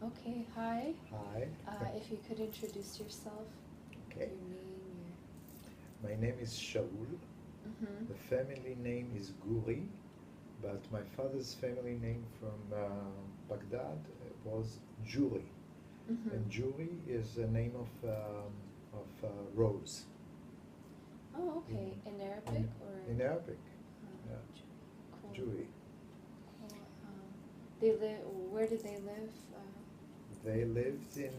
Okay, hi. Hi. If you could introduce yourself, Okay. your name, My name is Shaul. Mm-hmm. The family name is Guri, but my father's family name from Baghdad was Juri. Mm-hmm. And Juri is the name of rose Oh, in, okay. In Arabic in, or? in Arabic. Yeah, Cool. Juri. Cool. They live. Where did they live? They lived in.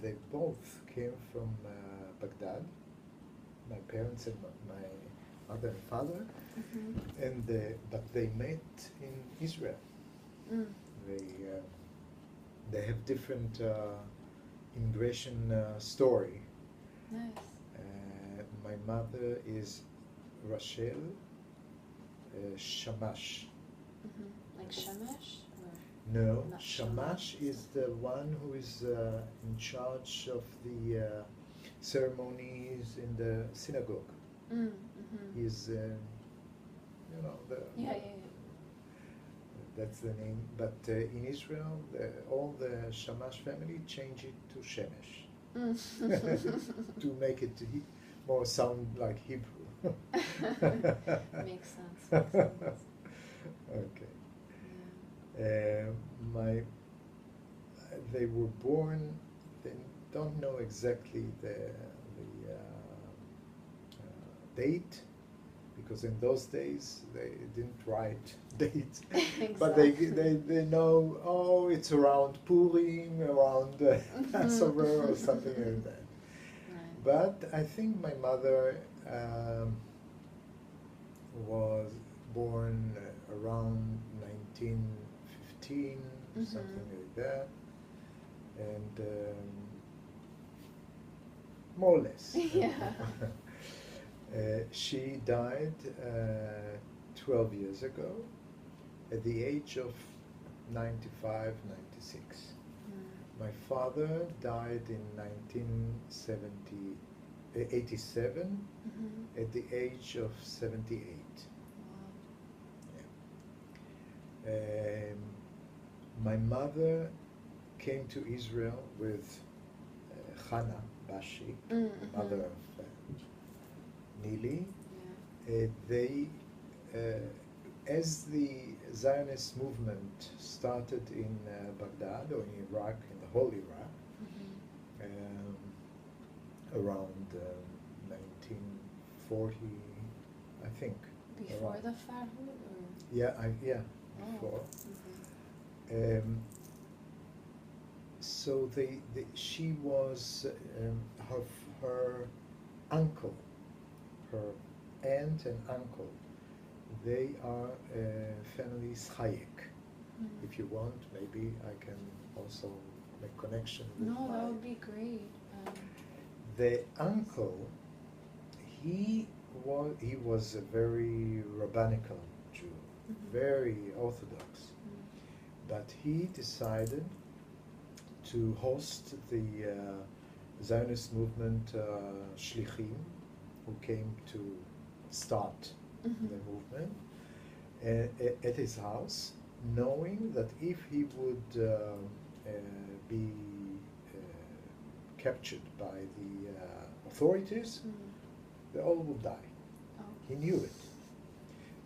They both came from Baghdad. My parents and my mother and father, Mm-hmm. and but they met in Israel. Mm. They they have different immigration story. Nice. My mother is Rachel Shamash. Mm-hmm. Like Shemesh or No, not Shamash is the one who is in charge of the ceremonies in the synagogue. Mm. Mm-hmm. He's, the Yeah, yeah, that's the name. But in Israel, all the Shamash family change it to Shemesh yeah. Mm. to make it more sound like Hebrew. Makes sense. Makes sense. Okay. Yeah. My they were born. They don't know exactly the date because in those days they didn't write dates, but Exactly. they know, oh, it's around Purim, around Passover or something like that. Nice. But I think my mother was born around 1915, something Mm-hmm. like that, and more or less. Yeah. She died 12 years ago at the age of 95, 96. Mm. My father died in 1987 Mm-hmm. at the age of 78. Wow. Yeah. My mother came to Israel with Hannah Bashi, the Mm-hmm. mother of Nili. Yeah. They, as the Zionist movement started in Baghdad or in Iraq, in the whole Iraq, Mm-hmm. around 1940, I think. Before Around. the Farhud or? Yeah, Oh. before. Mm-hmm. Um, so she was her uncle, her aunt and uncle. They are families Hayek. Mm. If you want, maybe I can also make connection with No, that my. would be great. The uncle, he was a very rabbinical Jew, Mm-hmm. very orthodox, Mm. but he decided to host the Zionist movement shlichim who came to start Mm-hmm. the movement at his house, knowing that if he would be captured by the authorities, Mm. they all would die. Oh. He knew it.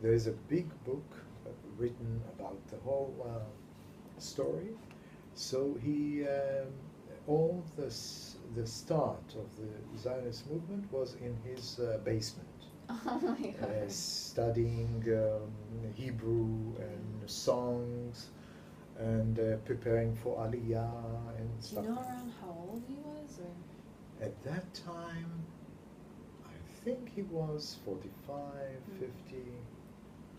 There is a big book written about the whole story. So all the start of the Zionist movement was in his basement. Oh my God. Studying Hebrew and songs and preparing for Aliyah and Do you stuff. know around how old he was, or? At that time, I think he was 45, 50,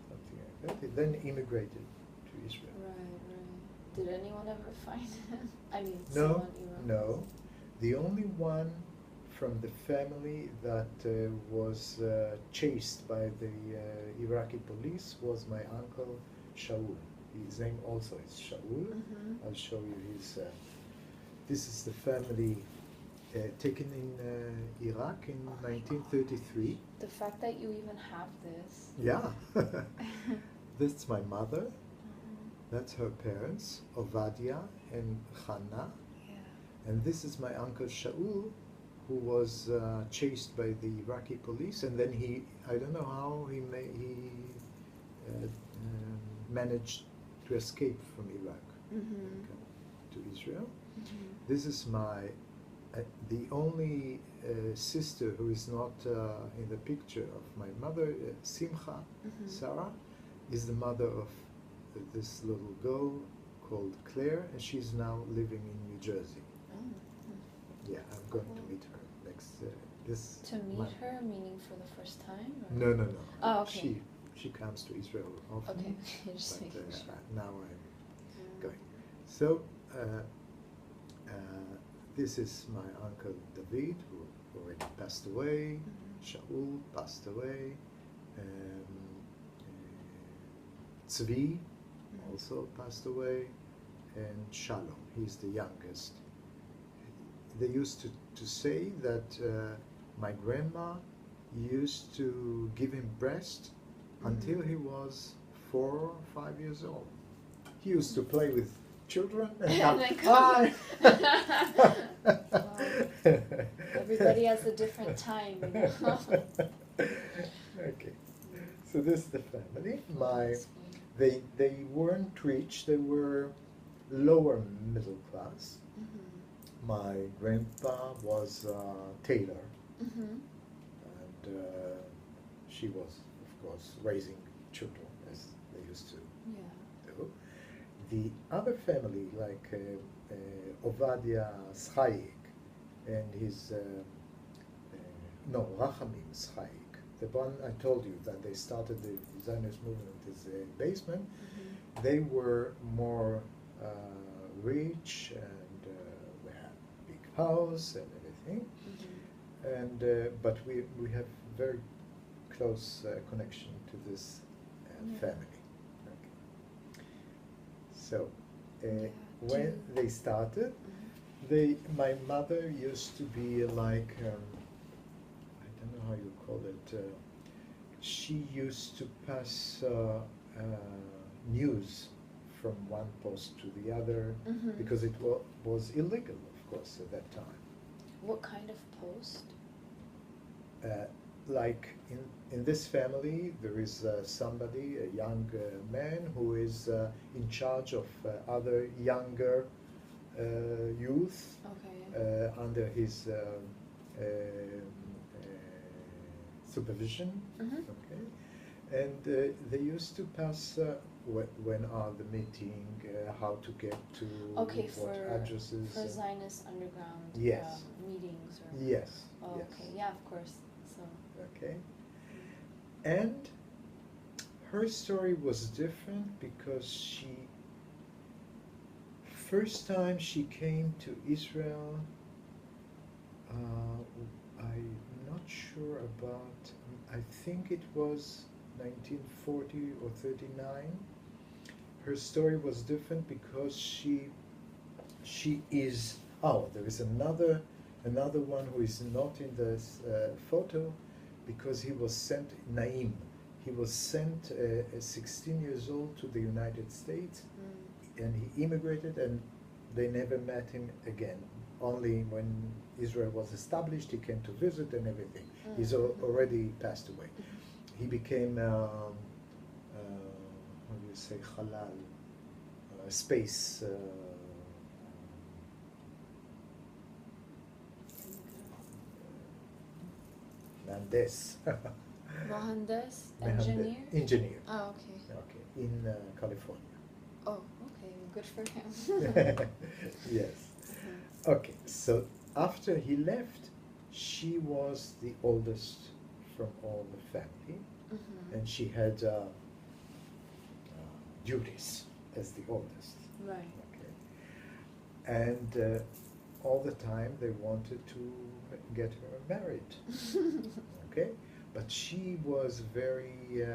something like that. He then immigrated to Israel. Right, right. Did anyone ever find him? I mean, No, someone you know. no. The only one from the family that was chased by the Iraqi police was my uncle Shaul. His name also is Shaul. Mm-hmm. I'll show you his. This is the family taken in Iraq in Oh 1933. The fact that you even have this. Yeah, that's my mother. That's her parents, Ovadia and Chana. Yeah. And this is my uncle Shaul, who was chased by the Iraqi police, and then I don't know how he managed to escape from Iraq and come to Israel. This is the only sister who is not in the picture of my mother, Simcha, Sarah, is the mother of this little girl called Claire, and she's now living in New Jersey. Yeah, I'm going to meet her next this To meet month. her, meaning for the first time? Or? No, no, no. Oh, okay. She comes to Israel often. Okay, just but making sure. now I'm going. So this is my uncle David, who already passed away. Shaul passed away. Tzvi also passed away, and Shalom, he's the youngest. They used to say that my grandma used to give him breast until he was 4 or 5 years old. He used to play with children and Wow. Everybody has a different time, you know. Okay, so this is the family. They weren't rich, they were lower middle class. My grandpa was a tailor, and she was, of course, raising children, as they used to do. The other family, like Ovadia Schaik and his, Rachamim Schaik, the one I told you that they started the Zionist movement is a basement, they were more rich, and we had a big house and everything. And but we have very close connection to this family. Okay. So when they started, my mother used to be like I don't know how you call it. She used to pass news from one post to the other because it was illegal, of course, at that time. What kind of post? Like in this family, there is somebody, a young man, who is in charge of other younger youth under his supervision. Okay, and they used to pass when are the meeting, how to get to what addresses. For Zionist underground meetings. Or Yes. Oh, yes. okay. Yeah, of course. So. Okay. And her story was different because first time she came to Israel, I'm not sure about, I think it was 1940 or 39. Her story was different because she is, there is another one who is not in this photo, because he was sent, Naim, he was sent 16 years old to the United States, and he immigrated, and they never met him again. Only when Israel was established, he came to visit and everything. He's already passed away. He became, how do you say, halal, space, Mohandes. Mohandes? Engineer? Engineer. Oh, okay. Okay, in California. Oh, okay. Good for him. Yes. Okay, so after he left, she was the oldest from all the family, and she had duties as the oldest. Right. Okay. And all the time they wanted to get her married. Okay, but she was very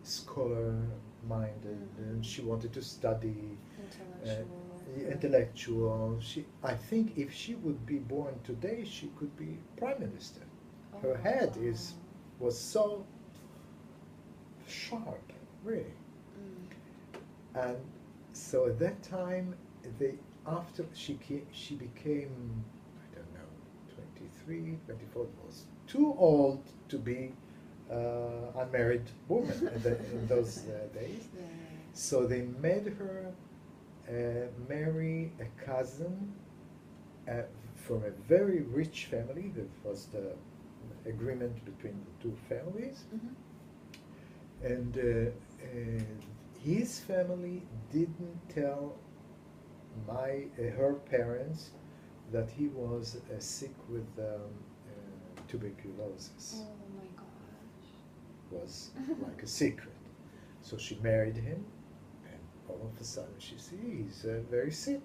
scholar-minded, and she wanted to study. Intellectual. I think if she would be born today, she could be prime minister. Her head was so sharp, really. Mm. And so at that time, after she became, I don't know, 23, 24, was too old to be unmarried woman in those days. Yeah. So they made her marry a cousin from a very rich family. That was the agreement between the two families. Mm-hmm. And his family didn't tell her parents that he was sick with tuberculosis. Oh my gosh. Was like a secret. So she married him, and all of a sudden she sees he's very sick.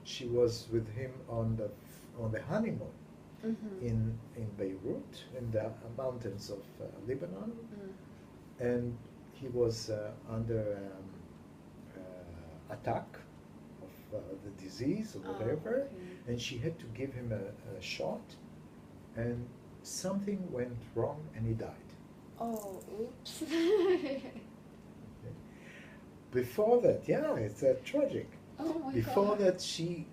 She was with him on the honeymoon Mm-hmm. in Beirut, in the mountains of Lebanon, and he was under attack of the disease or whatever, okay. and she had to give him a shot, and something went wrong, and he died. Oh, oops. Before that, yeah, it's tragic. Oh my Before God. that, she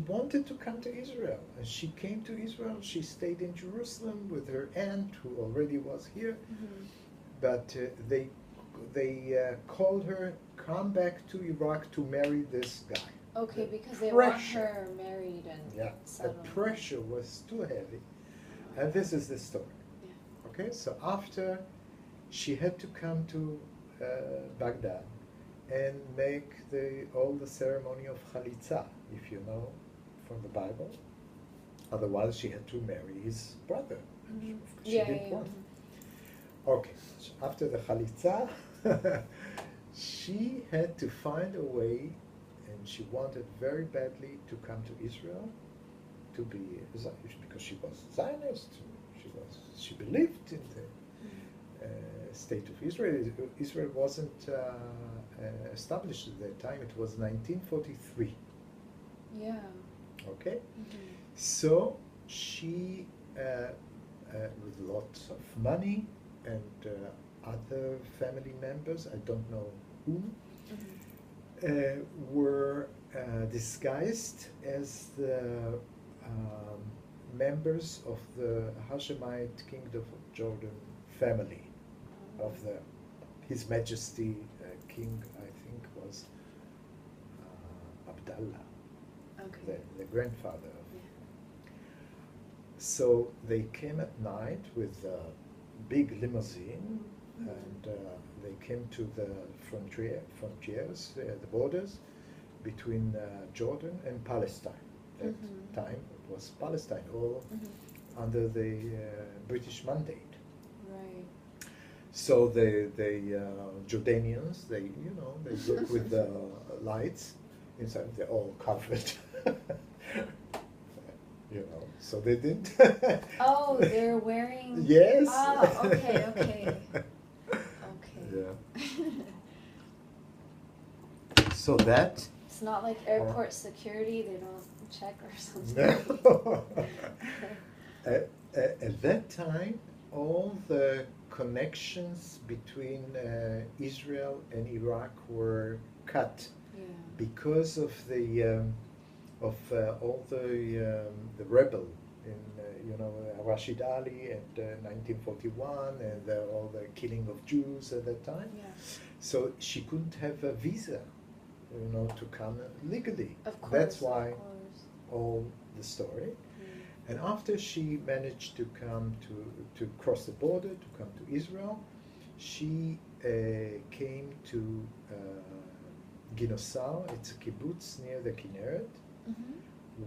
wanted to come to Israel, and she came to Israel. She stayed in Jerusalem with her aunt, who already was here. Mm-hmm. But they called her, come back to Iraq to marry this guy. Okay, The because they pressure. want her married and Yeah, the settled. pressure was too heavy, and this is the story. Yeah. Okay, so after she had to come to Baghdad and make all the ceremony of Chalitza, if you know from the Bible. Otherwise, she had to marry his brother. Mm-hmm. She didn't want. Okay, so after the Chalitza, she had to find a way, and she wanted very badly to come to Israel to be Zionist, because she was Zionist. She believed in the state of Israel. Israel wasn't established at that time. It was 1943. Yeah. Okay, Mm-hmm. so she, with lots of money and other family members, I don't know whom, Mm-hmm. were disguised as the members of the Hashemite Kingdom of Jordan family of His Majesty King, I think, was Abdallah, Okay. the grandfather of. Yeah. So they came at night with a big limousine, and they came to the frontiers, the borders between Jordan and Palestine. That time it was Palestine, all under the British mandate. Right. So the Jordanians, they look with the lights inside. They're all covered. So they didn't. Oh, they're wearing. Yes. Ah, okay. Yeah. So that. It's not like airport security, they don't check or something. No. At that time, all the connections between Israel and Iraq were cut. Yeah. Because of the all the rebel in Rashid Ali and 1941 and all the killing of Jews at that time. Yeah. So she couldn't have a visa, to come legally. Of course. That's why Of course. all the story. Mm. And after she managed to come to cross the border to come to Israel, she came to Ginosar. It's a kibbutz near the Kinneret,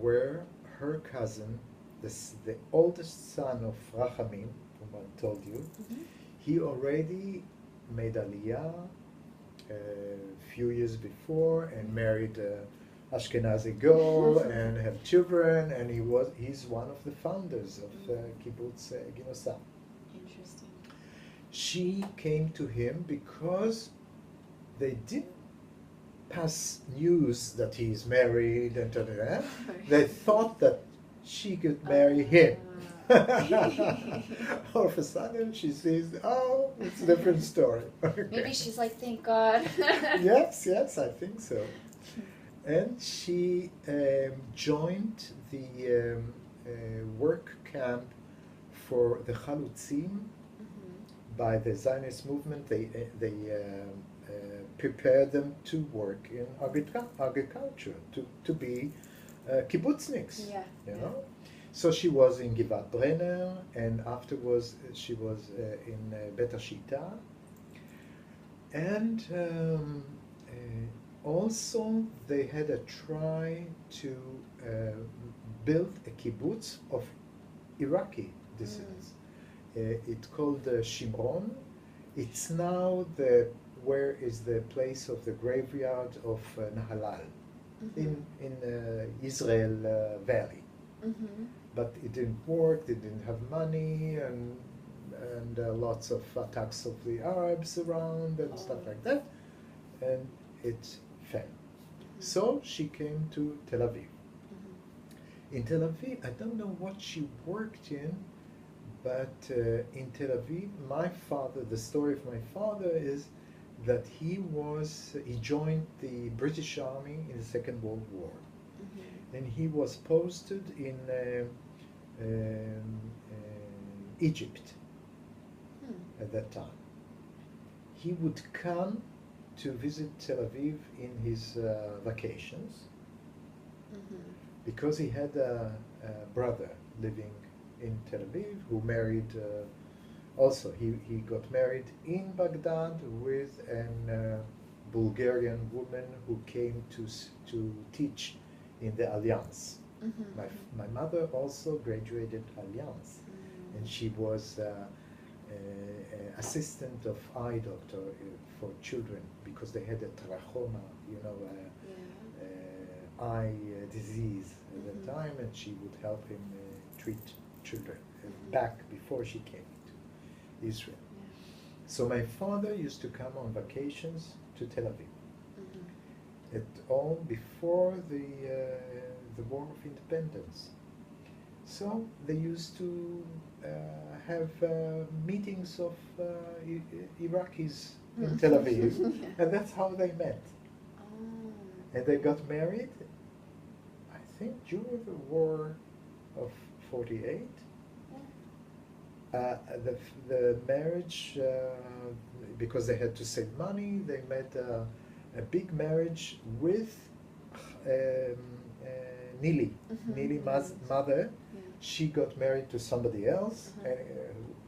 where her cousin, the oldest son of Rachamim, whom I told you, he already made Aliyah a few years before and married Ashkenazi girl and have children, and he's one of the founders of kibbutz Ginosar. Interesting. She came to him because they didn't pass news that he's married and They thought that she could marry him. All of a sudden she sees, oh, it's a different story. Okay. Maybe she's like, thank God. Yes, yes, I think so. And she joined the work camp for the Chalutzim by the Zionist movement. They prepared them to work in agriculture, to be kibbutzniks, Yeah. you know. So she was in Givat Brenner, and afterwards she was in Bet Hashita. And also they had a try to build a kibbutz of Iraqi dissidents. It's called Shimron. It's now where is the place of the graveyard of Nahalal in Israel Valley. But it didn't work. They didn't have money, and lots of attacks of the Arabs around and stuff like that, and it fell. So she came to Tel Aviv. In Tel Aviv, I don't know what she worked in, but in Tel Aviv, the story of my father is that he joined the British Army in the Second World War. And he was posted in Egypt at that time. He would come to visit Tel Aviv in his vacations because he had a brother living in Tel Aviv who married, also he got married in Baghdad with a Bulgarian woman who came to teach in the Alliance. My mother also graduated Alliance, and she was assistant of eye doctor for children because they had a trachoma, eye disease at that time, and she would help him treat children back before she came to Israel. So my father used to come on vacations to Tel Aviv. All before the War of Independence. So they used to have meetings of Iraqis in Tel Aviv, and that's how they met. And they got married, I think, during the War of 48. The marriage, because they had to save money, they made a big marriage with Nili, Nili's mother. She got married to somebody else,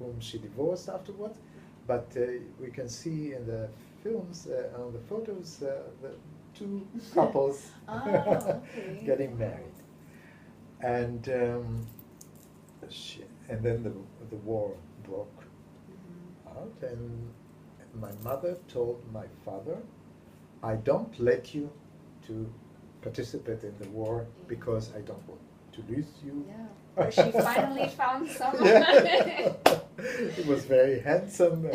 whom she divorced afterwards. But we can see in the films, on the photos, the two couples getting married. And and then the war broke out, and my mother told my father, I don't let you to participate in the war because I don't want to lose you. Or she finally found someone. He was very handsome.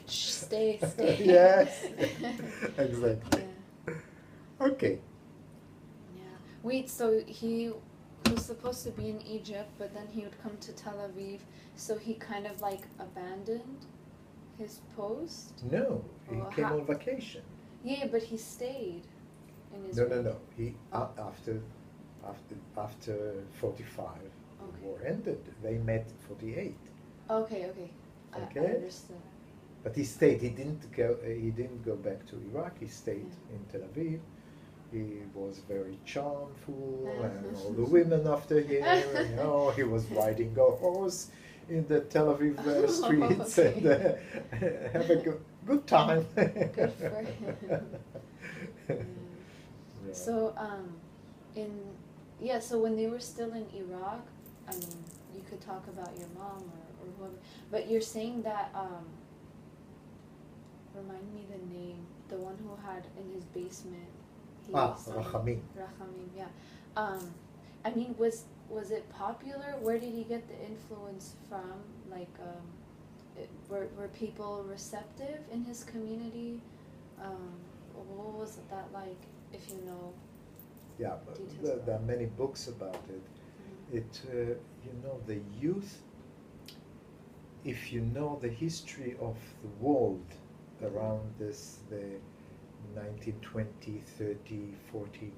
Stay. Yes, exactly. Okay. Yeah. Wait, so he was supposed to be in Egypt, but then he would come to Tel Aviv, so he kind of like abandoned his post? No, he came on vacation. Yeah, but he stayed in Israel. No. He after 45, the war ended. They met 48. Okay. I understood. But he stayed. He didn't go back to Iraq. He stayed in Tel Aviv. He was very charmful, and all the women after him. He was riding a horse in the Tel Aviv streets and have a good time. Good for him. Yeah. So so when they were still in Iraq, I mean, you could talk about your mom or whoever, but you're saying that, remind me the name, the one who had in his basement. Rachamim. Rachamim, yeah. I mean, was it popular? Where did he get the influence from? Like, were people receptive in his community? What was that like, if you know? Yeah, but there are many books about it. The youth, if you know the history of the world around this, the 1920, 30, 40,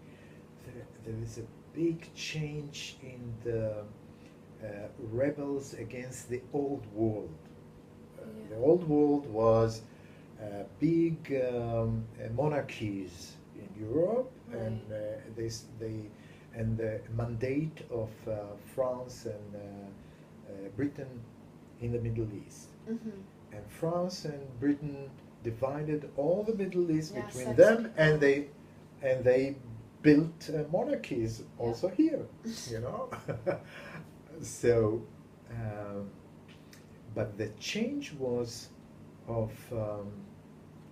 there is a big change in the rebels against the old world. The old world was big monarchies in Europe, Right. and and the mandate of France and Britain in the Middle East. Mm-hmm. And France and Britain divided all the Middle East Yeah, between sex them, people. and they built monarchies also here, you know. So, um, but the change was of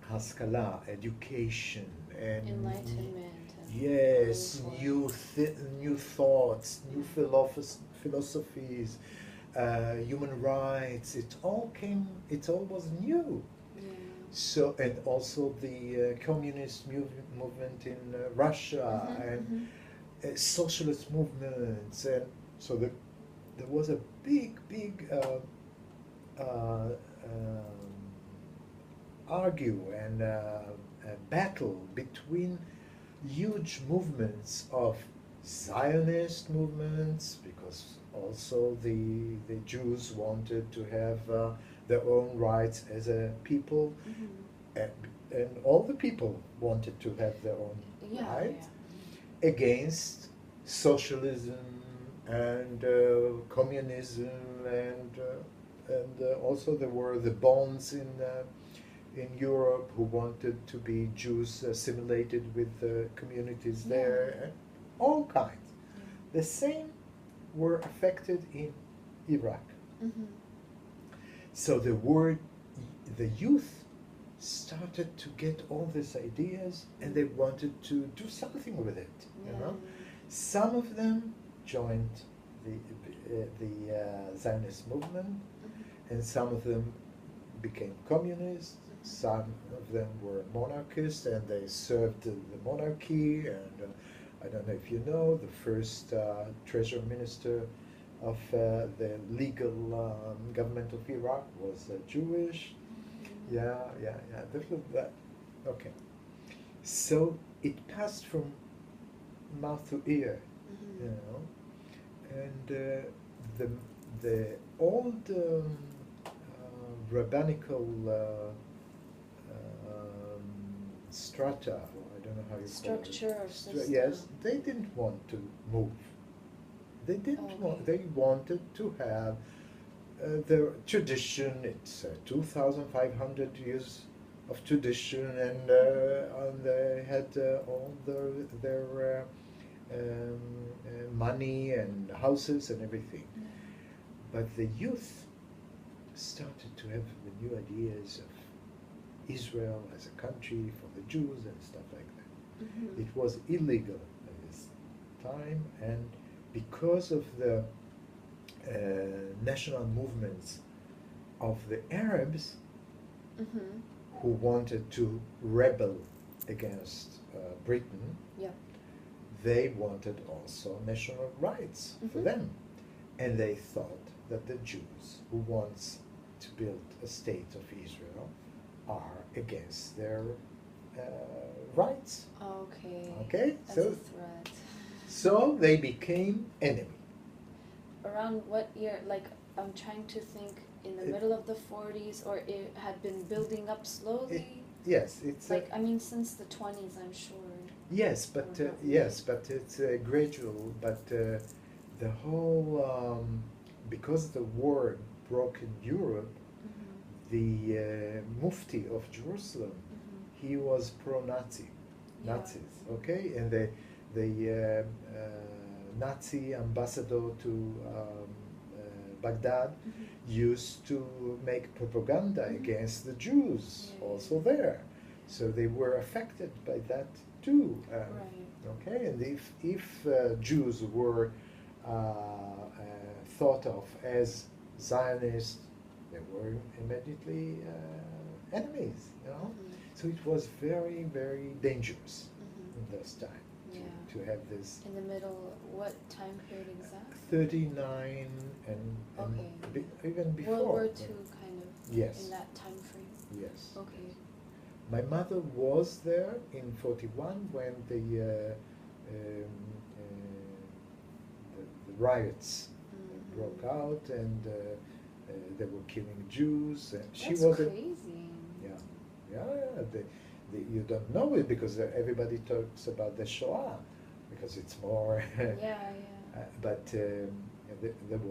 Haskalah, education, and Enlightenment. And yes, reform. new thoughts, new Yeah. philosophies, human rights. It all was new. Yeah. So, and also the communist movement in Russia, Mm-hmm, and mm-hmm. socialist movements, and so there was a big argue and a battle between huge movements of Zionist movements, because also the Jews wanted to have their own rights as a people, Mm-hmm. and, and all the people wanted to have their own Yeah, rights, yeah. against socialism and communism, and also there were the bonds in Europe who wanted to be Jews assimilated with the communities Yeah. there, and all kinds. Yeah. The same were affected in Iraq. Mm-hmm. So the youth started to get all these ideas, and they wanted to do something with it. Yeah. You know, some of them joined the Zionist movement, Mm-hmm. and some of them became communists. Some of them were monarchists, and they served the monarchy. And I don't know if you know, the first treasury minister of the legal government of Iraq was Jewish. Yeah. That. Okay. So it passed from mouth to ear, Mm-hmm. you know, and the old rabbinical strata, or I don't know how you Structure call or it. system. Yes, they didn't want to move. They didn't want. Okay. They wanted to have their tradition. It's 2,500 years of tradition, and they had all their money and houses and everything. Yeah. But the youth started to have the new ideas of Israel as a country for the Jews and stuff like that. Mm-hmm. It was illegal at this time, and because of the national movements of the Arabs Mm-hmm. who wanted to rebel against Britain, Yeah. they wanted also national rights for Mhm. them. And they thought that the Jews who wants to build a state of Israel are against their rights. Okay. Okay, As so a threat. so they became enemy. Around what year? Like, I'm trying to think. In the It- middle of the 40s, or it had been building up slowly. Yes, it's Like, I mean, since the 20s, I'm sure. yes, but it's gradual. But the whole because the war broke in Europe, Mm-hmm. the Mufti of Jerusalem, Mm-hmm. he was pro-Nazi, Yeah. Nazis, okay, and the Nazi ambassador to Baghdad Mm-hmm. used to make propaganda Mhm. against the Jews Yeah. also there, so they were affected by that too. Right. Okay, and if Jews were thought of as Zionists, they were immediately enemies. You know, Mhm. so it was very dangerous Mhm. in those time. Yeah. to have this In the middle, what time period exactly? 39 and Okay. even before. World War II kind of. Yes. In that time frame. Yes. Okay. Yes. My mother was there in 41 when the riots broke out, and they were killing Jews. And she That's was crazy. Yeah, yeah. You don't know it because everybody talks about the Shoah because it's more. Yeah, yeah. But there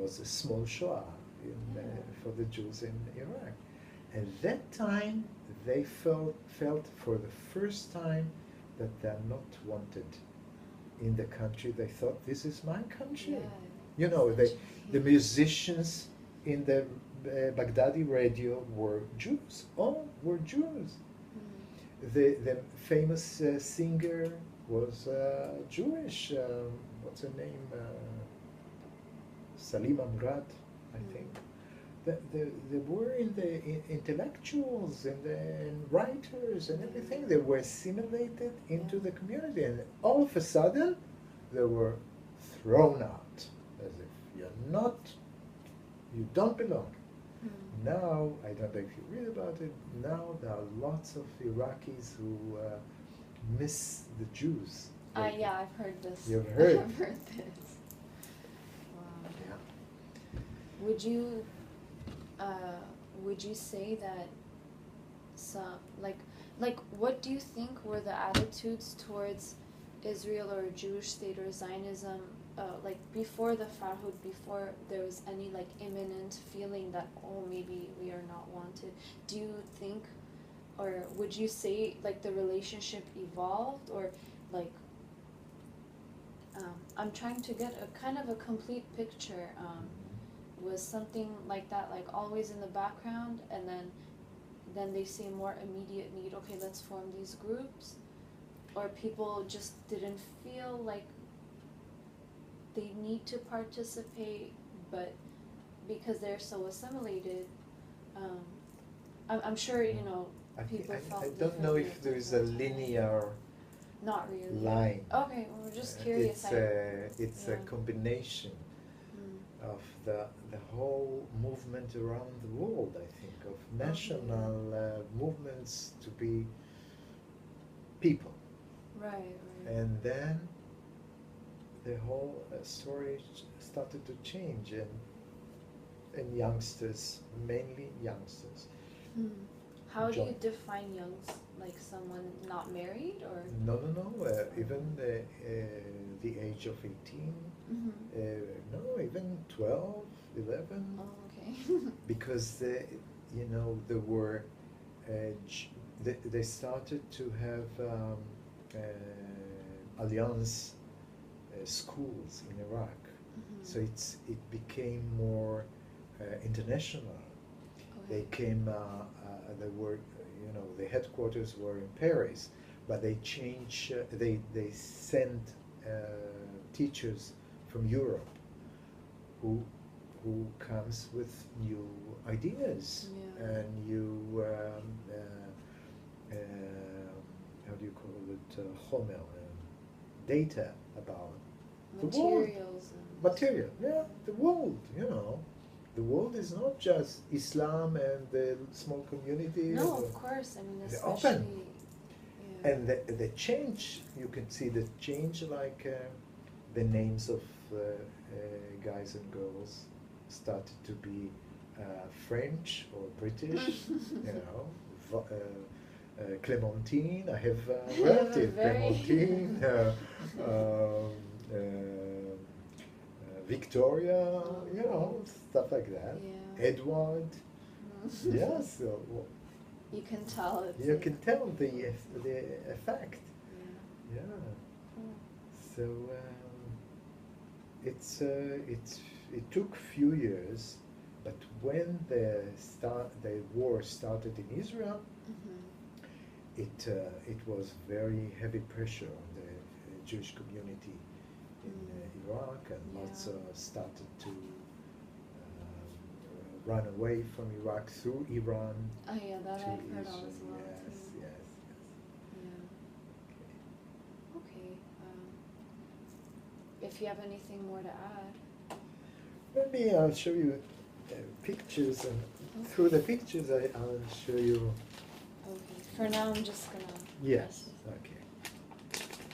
was a small Shoah Yeah. for the Jews in Iraq. At that time, they felt for the first time that they're not wanted in the country. They thought, this is my country. Yeah, You know, the essentially. musicians in the Baghdadi radio were Jews. All were Jews. Mm. The famous singer was Jewish. What's her name? Salima Murad, I think. They were in the intellectuals and writers and everything. They were assimilated into the community, and all of a sudden, they were thrown out as if you don't belong. Mm. Now, I don't know if you read about it. Now there are lots of Iraqis who miss the Jews. Yeah, I've heard this. You've heard? I've heard this. Wow. Yeah. Would you say that some what do you think were the attitudes towards Israel or Jewish state or Zionism like before the Farhud, before there was any like imminent feeling that, oh, maybe we are not wanted? Do you think, or would you say like the relationship evolved, or like I'm trying to get a kind of a complete picture. Was something like that like always in the background, and then they see more immediate need, okay, let's form these groups? Or people just didn't feel like they need to participate, but because they're so assimilated, I'm sure, you know, people felt I don't know differently if at there is a different times. linear Not really. line. Okay, well, we're just curious. It's a Yeah. combination Mm. of the whole movement around the world, I think, of national movements to be people. Right, right. And then the whole story started to change, and youngsters, mainly youngsters. Hmm. How do you Join. define youngs? Like someone not married, or? No. Even the age of 18. Mm-hmm. No, even 12, 11. Oh, okay. Because there were they started to have alliance schools in Iraq. Mm-hmm. So it became more international. They Okay. came. They were, the headquarters were in Paris, but they changed. They sent teachers from Europe, who comes with new ideas Yeah. and new how do you call it, chomer, data about the world. Materials and Material, yeah, the world, The world is not just Islam and the small community. no, of course. I mean, they're open. especially. Yeah. And the change, you can see the change, like the names of guys and girls started to be French or British, Clementine, I have a relative, Clementine, Victoria, stuff like that. Yeah. Edward, yeah, so You can tell it's. you can tell the effect. Yeah. Yeah. Cool. So it took few years, but when the war started in Israel, Mm-hmm. it was very heavy pressure on the Jewish community in Iraq, and lots Yeah. started to run away from Iraq through Iran. Oh yeah, that to I've heard all Israel. as well Yes, too. yes, yes. Yeah. Okay. Okay. if you have anything more to add. Maybe I'll show you pictures, and through the pictures I'll show you. Okay. For now, I'm just gonna. Yes.